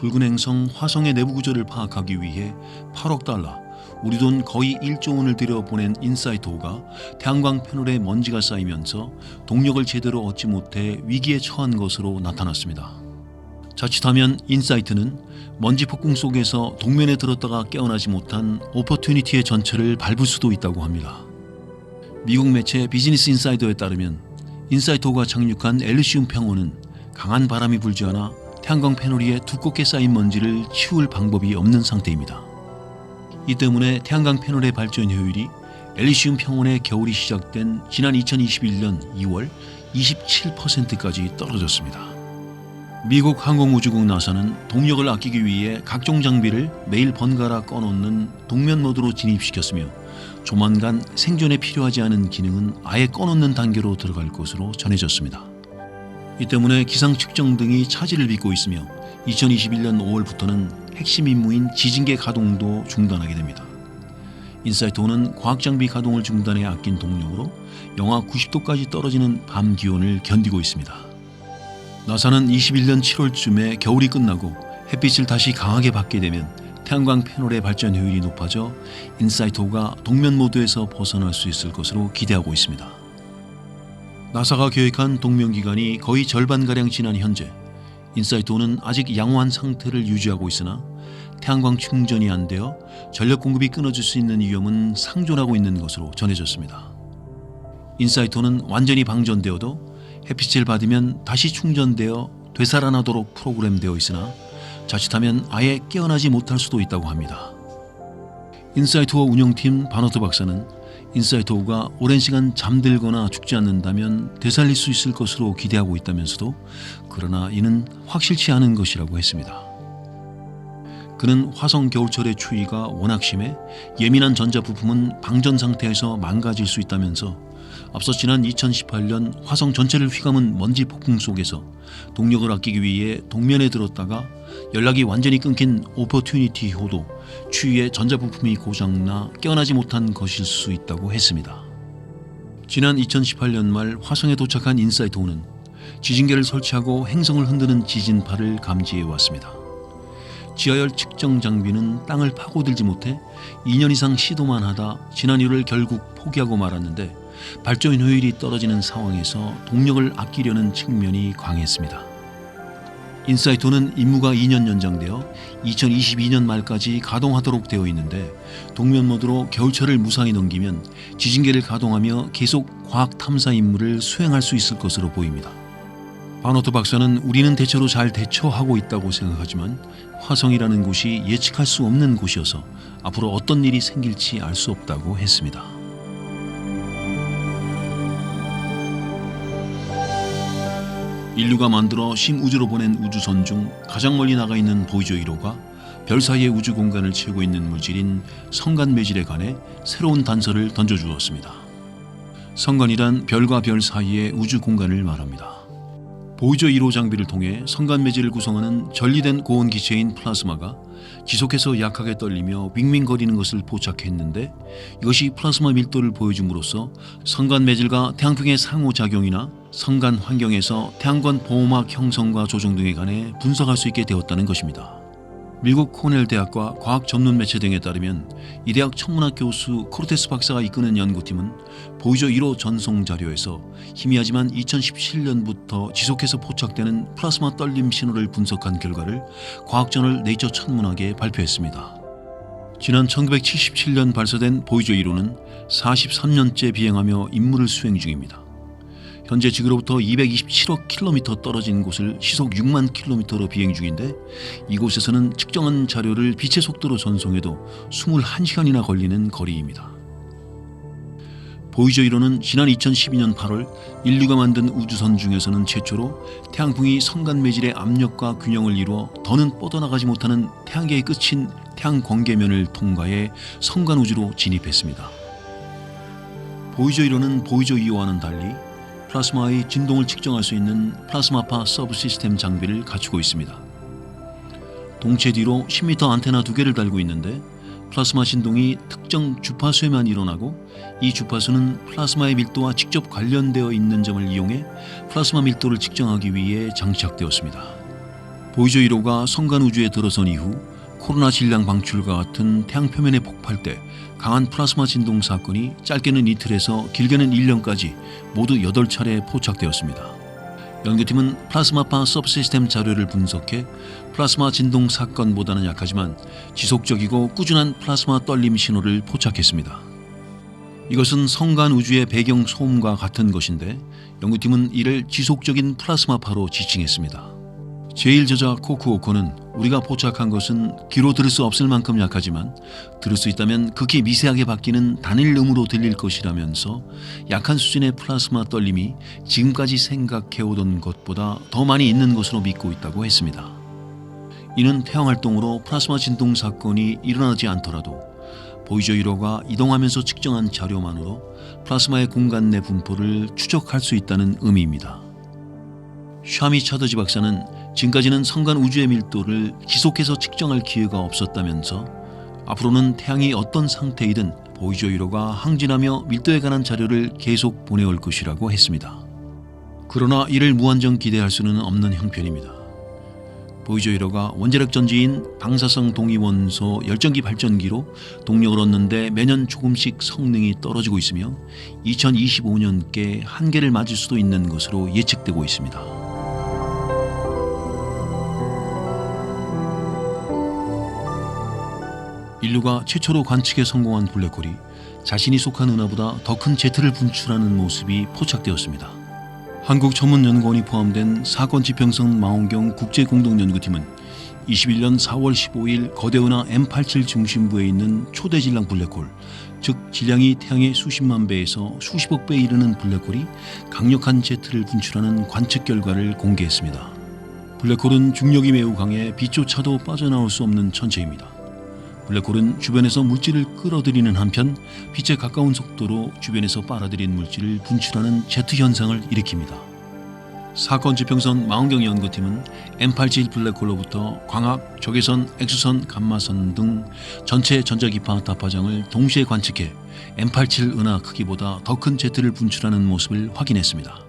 붉은 행성 화성의 내부 구조를 파악하기 위해 8억 달러, 우리 돈 거의 1조 원을 들여 보낸 인사이트5가 태양광 패널에 먼지가 쌓이면서 동력을 제대로 얻지 못해 위기에 처한 것으로 나타났습니다. 자칫하면 인사이트는 먼지 폭풍 속에서 동면에 들었다가 깨어나지 못한 오퍼튜니티의 전체를 밟을 수도 있다고 합니다. 미국 매체 비즈니스 인사이더에 따르면 인사이트5가 착륙한 엘리시움 평원은 강한 바람이 불지 않아 태양광 패널 위에 두껍게 쌓인 먼지를 치울 방법이 없는 상태입니다. 이 때문에 태양광 패널의 발전 효율이 엘리시움 평원의 겨울이 시작된 지난 2021년 2월 27%까지 떨어졌습니다. 미국 항공우주국 나사는 동력을 아끼기 위해 각종 장비를 매일 번갈아 꺼놓는 동면 모드로 진입시켰으며 조만간 생존에 필요하지 않은 기능은 아예 꺼놓는 단계로 들어갈 것으로 전해졌습니다. 이 때문에 기상 측정 등이 차질을 빚고 있으며 2021년 5월부터는 핵심 임무인 지진계 가동도 중단하게 됩니다. 인사이트5는 과학장비 가동을 중단해 아낀 동력으로 영하 90도까지 떨어지는 밤 기온을 견디고 있습니다. 나사는 21년 7월쯤에 겨울이 끝나고 햇빛을 다시 강하게 받게 되면 태양광 패널의 발전 효율이 높아져 인사이트5가 동면 모드에서 벗어날 수 있을 것으로 기대하고 있습니다. 나사가 계획한 동면 기간이 거의 절반가량 지난 현재 인사이트5는 아직 양호한 상태를 유지하고 있으나 태양광 충전이 안 되어 전력 공급이 끊어질 수 있는 위험은 상존하고 있는 것으로 전해졌습니다. 인사이트5는 완전히 방전되어도 햇빛을 받으면 다시 충전되어 되살아나도록 프로그램되어 있으나 자칫하면 아예 깨어나지 못할 수도 있다고 합니다. 인사이트5 운영팀 바너트 박사는 인사이트5가 오랜 시간 잠들거나 죽지 않는다면 되살릴 수 있을 것으로 기대하고 있다면서도 그러나 이는 확실치 않은 것이라고 했습니다. 그는 화성 겨울철의 추위가 워낙 심해 예민한 전자부품은 방전 상태에서 망가질 수 있다면서 앞서 지난 2018년 화성 전체를 휘감은 먼지 폭풍 속에서 동력을 아끼기 위해 동면에 들었다가 연락이 완전히 끊긴 오퍼튜니티 호도 추위에 전자부품이 고장나 깨어나지 못한 것일 수 있다고 했습니다. 지난 2018년 말 화성에 도착한 인사이트5는 지진계를 설치하고 행성을 흔드는 지진파를 감지해 왔습니다. 지하열 측정 장비는 땅을 파고들지 못해 2년 이상 시도만 하다 지난 1월 결국 포기하고 말았는데 발전 효율이 떨어지는 상황에서 동력을 아끼려는 측면이 강했습니다. 인사이트5는 임무가 2년 연장되어 2022년 말까지 가동하도록 되어 있는데 동면 모드로 겨울철을 무사히 넘기면 지진계를 가동하며 계속 과학 탐사 임무를 수행할 수 있을 것으로 보입니다. 바너트 박사는 우리는 대체로 잘 대처하고 있다고 생각하지만 화성이라는 곳이 예측할 수 없는 곳이어서 앞으로 어떤 일이 생길지 알 수 없다고 했습니다. 인류가 만들어 심우주로 보낸 우주선 중 가장 멀리 나가 있는 보이저 1호가 별 사이의 우주 공간을 채우고 있는 물질인 성간 매질에 관해 새로운 단서를 던져주었습니다. 성간이란 별과 별 사이의 우주 공간을 말합니다. 보이저 1호 장비를 통해 성간 매질을 구성하는 전리된 고온 기체인 플라즈마가 지속해서 약하게 떨리며 윙윙거리는 것을 포착했는데 이것이 플라즈마 밀도를 보여줌으로써 성간 매질과 태양풍의 상호작용이나 성간 환경에서 태양권 보호막 형성과 조정 등에 관해 분석할 수 있게 되었다는 것입니다. 미국 코넬 대학과 과학 전문 매체 등에 따르면 이 대학 천문학 교수 코르테스 박사가 이끄는 연구팀은 보이저 1호 전송 자료에서 희미하지만 2017년부터 지속해서 포착되는 플라즈마 떨림 신호를 분석한 결과를 과학저널 네이처 천문학에 발표했습니다. 지난 1977년 발사된 보이저 1호는 43년째 비행하며 임무를 수행 중입니다. 현재 지구로부터 227억 킬로미터 떨어진 곳을 시속 6만 킬로미터로 비행 중인데 이곳에서는 측정한 자료를 빛의 속도로 전송해도 21시간이나 걸리는 거리입니다. 보이저 1호는 지난 2012년 8월 인류가 만든 우주선 중에서는 최초로 태양풍이 성간 매질의 압력과 균형을 이루어 더는 뻗어나가지 못하는 태양계의 끝인 태양 광계면을 통과해 성간 우주로 진입했습니다. 보이저 1호는 보이저 2호와는 달리 플라즈마의 진동을 측정할 수 있는 플라즈마파 서브 시스템 장비를 갖추고 있습니다. 동체 뒤로 10m 안테나 2개를 달고 있는데 플라스마 진동이 특정 주파수에만 일어나고 이 주파수는 플라스마의 밀도와 직접 관련되어 있는 점을 이용해 플라스마 밀도를 측정하기 위해 장착되었습니다. 보이저 1호가 성간 우주에 들어선 이후 코로나 질량 방출과 같은 태양 표면의 폭발 때 강한 플라스마 진동 사건이 짧게는 이틀에서 길게는 1년까지 모두 8차례 포착되었습니다. 연구팀은 플라스마파 서브시스템 자료를 분석해 플라스마 진동 사건보다는 약하지만 지속적이고 꾸준한 플라스마 떨림 신호를 포착했습니다. 이것은 성간 우주의 배경 소음과 같은 것인데 연구팀은 이를 지속적인 플라스마파로 지칭했습니다. 제1저자 코쿠오코는 우리가 포착한 것은 귀로 들을 수 없을 만큼 약하지만 들을 수 있다면 극히 미세하게 바뀌는 단일 음으로 들릴 것이라면서 약한 수준의 플라스마 떨림이 지금까지 생각해오던 것보다 더 많이 있는 것으로 믿고 있다고 했습니다. 이는 태양활동으로 플라스마 진동 사건이 일어나지 않더라도 보이저 1호가 이동하면서 측정한 자료만으로 플라스마의 공간 내 분포를 추적할 수 있다는 의미입니다. 샤미 차더지 박사는 지금까지는 성간 우주의 밀도를 지속해서 측정할 기회가 없었다면서 앞으로는 태양이 어떤 상태이든 보이저 1호가 항진하며 밀도에 관한 자료를 계속 보내올 것이라고 했습니다. 그러나 이를 무한정 기대할 수는 없는 형편입니다. 보이저 1호가 원자력 전지인 방사성 동위원소 열전기 발전기로 동력을 얻는데 매년 조금씩 성능이 떨어지고 있으며 2025년께 한계를 맞을 수도 있는 것으로 예측되고 있습니다. 인류가 최초로 관측에 성공한 블랙홀이 자신이 속한 은하보다 더 큰 제트를 분출하는 모습이 포착되었습니다. 한국천문연구원이 포함된 사건 지평선 망원경 국제공동연구팀은 21년 4월 15일 거대 은하 M87 중심부에 있는 초대질량 블랙홀, 즉 질량이 태양의 수십만 배에서 수십억 배에 이르는 블랙홀이 강력한 제트를 분출하는 관측 결과를 공개했습니다. 블랙홀은 중력이 매우 강해 빛조차도 빠져나올 수 없는 천체입니다. 블랙홀은 주변에서 물질을 끌어들이는 한편 빛에 가까운 속도로 주변에서 빨아들인 물질을 분출하는 제트 현상을 일으킵니다. 사건 지평선 망원경 연구팀은 M87 블랙홀로부터 광학, 적외선, X선, 감마선 등 전체 전자기파 답파장을 동시에 관측해 M87 은하 크기보다 더 큰 제트를 분출하는 모습을 확인했습니다.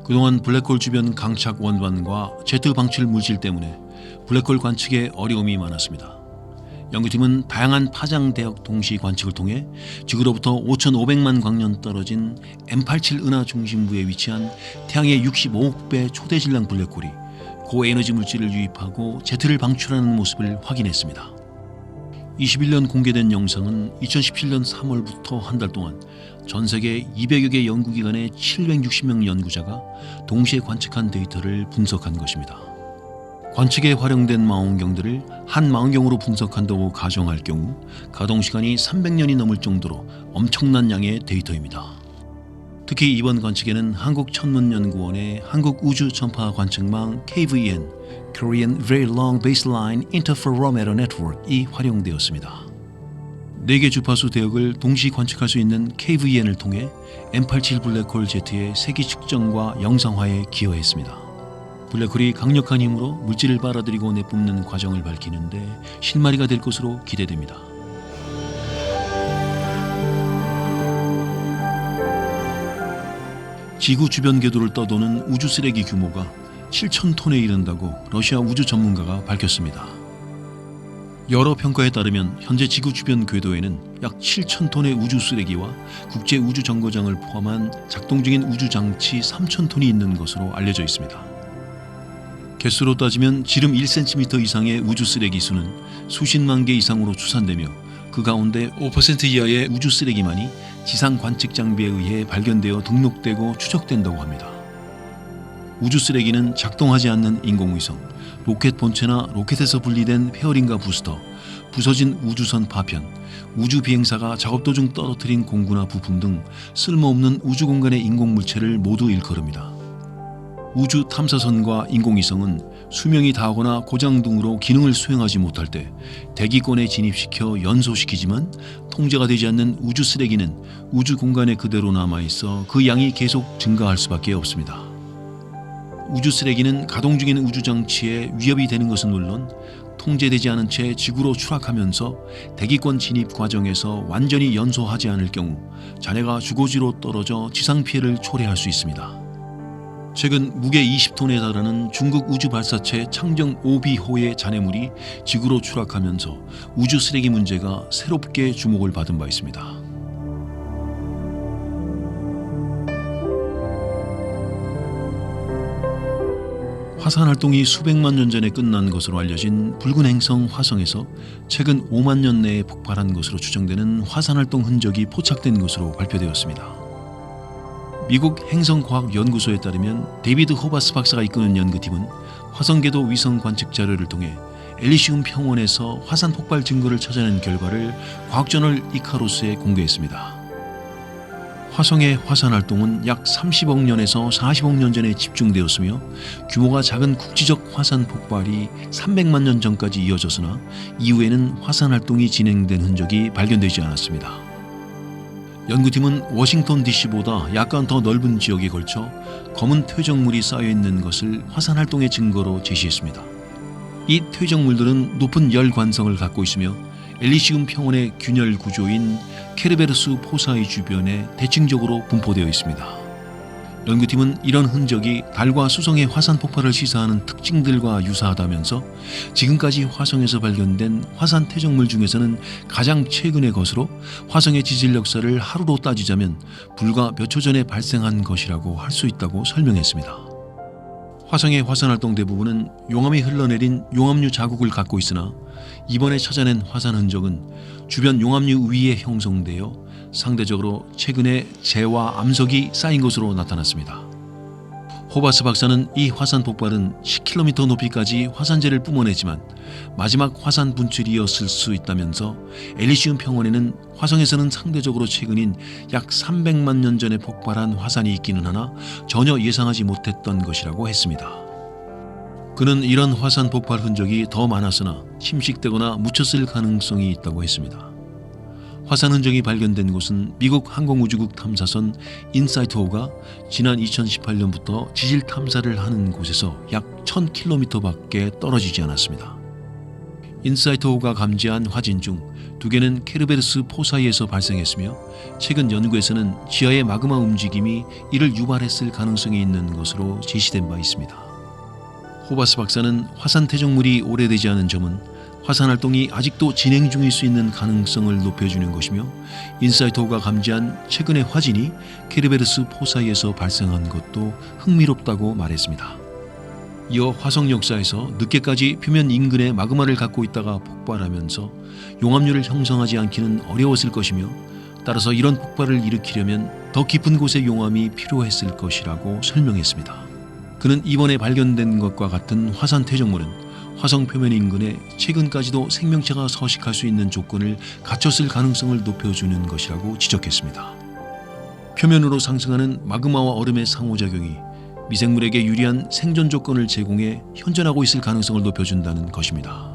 그동안 블랙홀 주변 강착 원반과 제트 방출 물질 때문에 블랙홀 관측에 어려움이 많았습니다. 연구팀은 다양한 파장 대역 동시 관측을 통해 지구로부터 5,500만 광년 떨어진 M87 은하 중심부에 위치한 태양의 65억 배 초대질량 블랙홀이 고에너지 물질을 유입하고 제트를 방출하는 모습을 확인했습니다. 21년 공개된 영상은 2017년 3월부터 한 달 동안 전 세계 200여 개 연구기관의 760명 연구자가 동시에 관측한 데이터를 분석한 것입니다. 관측에 활용된 망원경들을 한 망원경으로 분석한다고 가정할 경우 가동시간이 300년이 넘을 정도로 엄청난 양의 데이터입니다. 특히 이번 관측에는 한국천문연구원의 한국우주전파 관측망 KVN (Korean Very Long Baseline Interferometer Network이 활용되었습니다. 4개 주파수 대역을 동시 관측할 수 있는 KVN을 통해 M87 블랙홀 제트의 세기 측정과 영상화에 기여했습니다. 블랙홀이 강력한 힘으로 물질을 빨아들이고 내뿜는 과정을 밝히는데 실마리가 될 것으로 기대됩니다. 지구 주변 궤도를 떠도는 우주 쓰레기 규모가 7,000톤에 이른다고 러시아 우주 전문가가 밝혔습니다. 여러 평가에 따르면 현재 지구 주변 궤도에는 약 7,000톤의 우주 쓰레기와 국제 우주 정거장을 포함한 작동 중인 우주 장치 3,000톤이 있는 것으로 알려져 있습니다. 개수로 따지면 지름 1cm 이상의 우주 쓰레기 수는 수십만 개 이상으로 추산되며 그 가운데 5% 이하의 우주 쓰레기만이 지상 관측 장비에 의해 발견되어 등록되고 추적된다고 합니다. 우주 쓰레기는 작동하지 않는 인공위성, 로켓 본체나 로켓에서 분리된 페어링과 부스터, 부서진 우주선 파편, 우주 비행사가 작업 도중 떨어뜨린 공구나 부품 등 쓸모없는 우주 공간의 인공물체를 모두 일컬습니다. 우주 탐사선과 인공위성은 수명이 다하거나 고장 등으로 기능을 수행하지 못할 때 대기권에 진입시켜 연소시키지만 통제가 되지 않는 우주 쓰레기는 우주 공간에 그대로 남아있어 그 양이 계속 증가할 수밖에 없습니다. 우주 쓰레기는 가동 중인 우주 장치에 위협이 되는 것은 물론 통제되지 않은 채 지구로 추락하면서 대기권 진입 과정에서 완전히 연소하지 않을 경우 잔해가 주거지로 떨어져 지상 피해를 초래할 수 있습니다. 최근 무게 20톤에 달하는 중국 우주 발사체 창정 5B호의 잔해물이 지구로 추락하면서 우주 쓰레기 문제가 새롭게 주목을 받은 바 있습니다. 화산 활동이 수백만 년 전에 끝난 것으로 알려진 붉은 행성 화성에서 최근 5만 년 내에 폭발한 것으로 추정되는 화산 활동 흔적이 포착된 것으로 발표되었습니다. 미국 행성과학연구소에 따르면 데이비드 호바스 박사가 이끄는 연구팀은 화성궤도 위성 관측 자료를 통해 엘리시움 평원에서 화산 폭발 증거를 찾아낸 결과를 과학저널 이카로스에 공개했습니다. 화성의 화산 활동은 약 30억 년에서 40억 년 전에 집중되었으며 규모가 작은 국지적 화산 폭발이 300만 년 전까지 이어졌으나 이후에는 화산 활동이 진행된 흔적이 발견되지 않았습니다. 연구팀은 워싱턴 DC보다 약간 더 넓은 지역에 걸쳐 검은 퇴적물이 쌓여있는 것을 화산 활동의 증거로 제시했습니다. 이 퇴적물들은 높은 열 관성을 갖고 있으며 엘리시움 평원의 균열 구조인 케르베르스 포사의 주변에 대칭적으로 분포되어 있습니다. 연구팀은 이런 흔적이 달과 수성의 화산 폭발을 시사하는 특징들과 유사하다면서 지금까지 화성에서 발견된 화산 퇴적물 중에서는 가장 최근의 것으로 화성의 지질 역사를 하루로 따지자면 불과 몇 초 전에 발생한 것이라고 할 수 있다고 설명했습니다. 화성의 화산 활동 대부분은 용암이 흘러내린 용암류 자국을 갖고 있으나 이번에 찾아낸 화산 흔적은 주변 용암류 위에 형성되어 상대적으로 최근에 재와 암석이 쌓인 것으로 나타났습니다. 호바스 박사는 이 화산 폭발은 10km 높이까지 화산재를 뿜어내지만 마지막 화산 분출이었을 수 있다면서 엘리시움 평원에는 화성에서는 상대적으로 최근인 약 300만 년 전에 폭발한 화산이 있기는 하나 전혀 예상하지 못했던 것이라고 했습니다. 그는 이런 화산 폭발 흔적이 더 많았으나 침식되거나 묻혔을 가능성이 있다고 했습니다. 화산 흔적이 발견된 곳은 미국 항공우주국 탐사선 인사이트-O가 지난 2018년부터 지질 탐사를 하는 곳에서 약 1000km밖에 떨어지지 않았습니다. 인사이트-O가 감지한 화진 중 2개는 케르베르스 포사이에서 발생했으며 최근 연구에서는 지하의 마그마 움직임이 이를 유발했을 가능성이 있는 것으로 제시된 바 있습니다. 호바스 박사는 화산 퇴적물이 오래되지 않은 점은 화산 활동이 아직도 진행 중일 수 있는 가능성을 높여주는 것이며 인사이트-O가 감지한 최근의 화진이 케르베르스 포사이에서 발생한 것도 흥미롭다고 말했습니다. 이어 화성 역사에서 늦게까지 표면 인근에 마그마를 갖고 있다가 폭발하면서 용암류를 형성하지 않기는 어려웠을 것이며 따라서 이런 폭발을 일으키려면 더 깊은 곳의 용암이 필요했을 것이라고 설명했습니다. 그는 이번에 발견된 것과 같은 화산 퇴적물은 화성 표면 인근에 최근까지도 생명체가 서식할 수 있는 조건을 갖췄을 가능성을 높여주는 것이라고 지적했습니다. 표면으로 상승하는 마그마와 얼음의 상호작용이 미생물에게 유리한 생존 조건을 제공해 현존하고 있을 가능성을 높여준다는 것입니다.